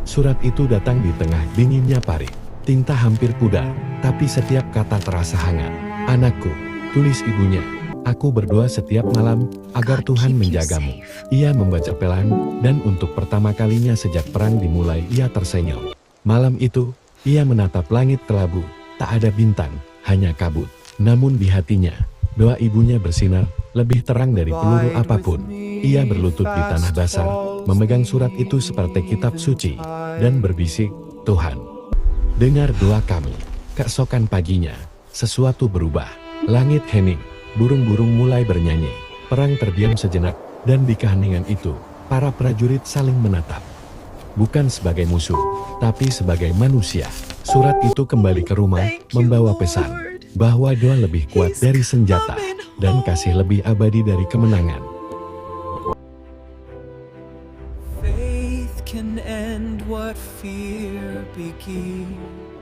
Surat itu datang di tengah dinginnya pari. Tinta hampir pudar, tapi setiap kata terasa hangat. Anakku, tulis ibunya. Aku berdoa setiap malam agar Tuhan menjagamu. Ia membaca pelan, dan untuk pertama kalinya sejak perang dimulai ia tersenyum. Malam itu, ia menatap langit kelabu. Tak ada bintang, hanya kabut. Namun di hatinya, doa ibunya bersinar, lebih terang dari peluru apapun. Ia berlutut di tanah basah, memegang surat itu seperti kitab suci, dan berbisik, Tuhan, dengar doa kami. Keesokan paginya, sesuatu berubah. Langit hening, burung-burung mulai bernyanyi. Perang terdiam sejenak, dan di keheningan itu, para prajurit saling menatap. Bukan sebagai musuh, tapi sebagai manusia. Surat itu kembali ke rumah, membawa pesan bahwa doa lebih kuat dari senjata, dan kasih lebih abadi dari kemenangan. Faith can end what fear begins.